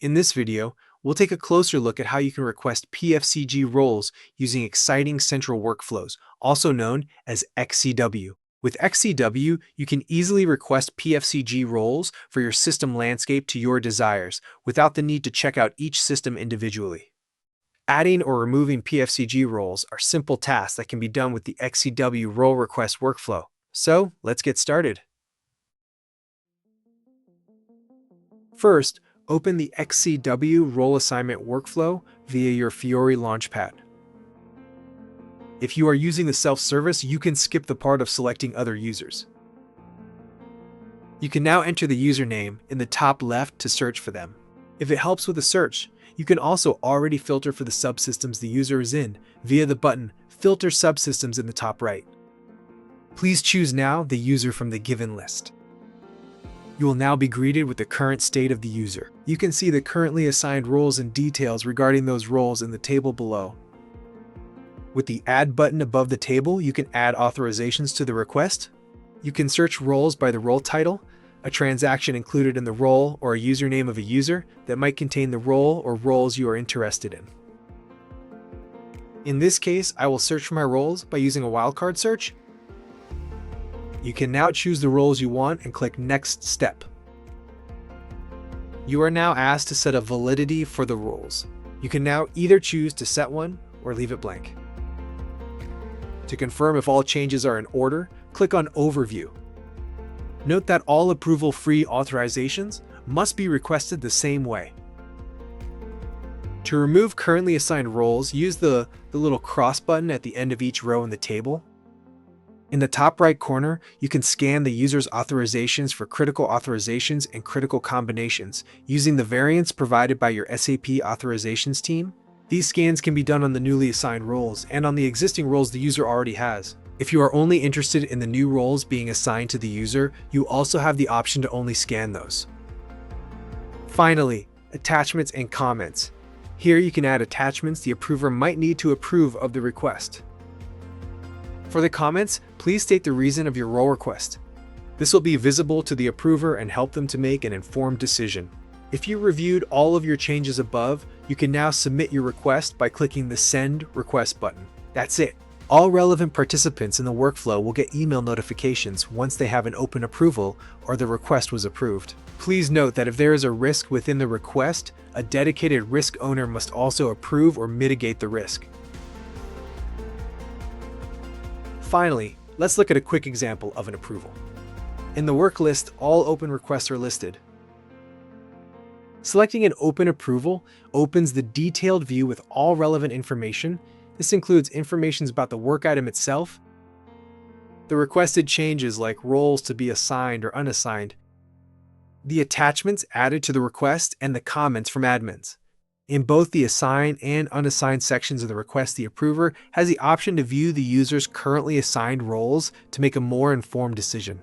In this video, we'll take a closer look at how you can request PFCG roles using Xiting Central Workflows, also known as XCW. With XCW, you can easily request PFCG roles for your system landscape to your desires without the need to check out each system individually. Adding or removing PFCG roles are simple tasks that can be done with the XCW Role Request workflow. So, let's get started. First, open the XCW Role Assignment Workflow via your Fiori Launchpad. If you are using the self-service, you can skip the part of selecting other users. You can now enter the username in the top left to search for them. If it helps with the search, you can also already filter for the subsystems the user is in via the button Filter Subsystems in the top right. Please choose now the user from the given list. You will now be greeted with the current state of the user. You can see the currently assigned roles and details regarding those roles in the table below. With the Add button above the table, you can add authorizations to the request. You can search roles by the role title, a transaction included in the role, or a username of a user that might contain the role or roles you are interested in. In this case, I will search for my roles by using a wildcard search. You can now choose the roles you want and click Next Step. You are now asked to set a validity for the roles. You can now either choose to set one or leave it blank. To confirm if all changes are in order, click on Overview. Note that all approval-free authorizations must be requested the same way. To remove currently assigned roles, use the little cross button at the end of each row in the table. In the top right corner, you can scan the user's authorizations for critical authorizations and critical combinations using the variants provided by your SAP Authorizations team. These scans can be done on the newly assigned roles and on the existing roles the user already has. If you are only interested in the new roles being assigned to the user, you also have the option to only scan those. Finally, attachments and comments. Here you can add attachments the approver might need to approve of the request. For the comments, please state the reason of your role request. This will be visible to the approver and help them to make an informed decision. If you reviewed all of your changes above, you can now submit your request by clicking the Send Request button. That's it. All relevant participants in the workflow will get email notifications once they have an open approval or the request was approved. Please note that if there is a risk within the request, a dedicated risk owner must also approve or mitigate the risk. Finally, let's look at a quick example of an approval. In the work list, all open requests are listed. Selecting an open approval opens the detailed view with all relevant information. This includes information about the work item itself, the requested changes like roles to be assigned or unassigned, the attachments added to the request, and the comments from admins. In both the assigned and unassigned sections of the request, the approver has the option to view the user's currently assigned roles to make a more informed decision.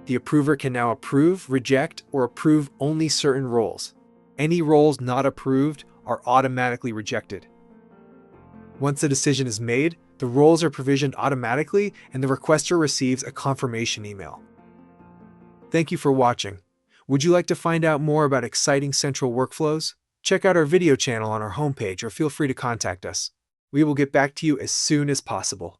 The approver can now approve, reject, or approve only certain roles. Any roles not approved are automatically rejected. Once the decision is made, the roles are provisioned automatically and the requester receives a confirmation email. Thank you for watching. Would you like to find out more about Xiting Central Workflows? Check out our video channel on our homepage or feel free to contact us. We will get back to you as soon as possible.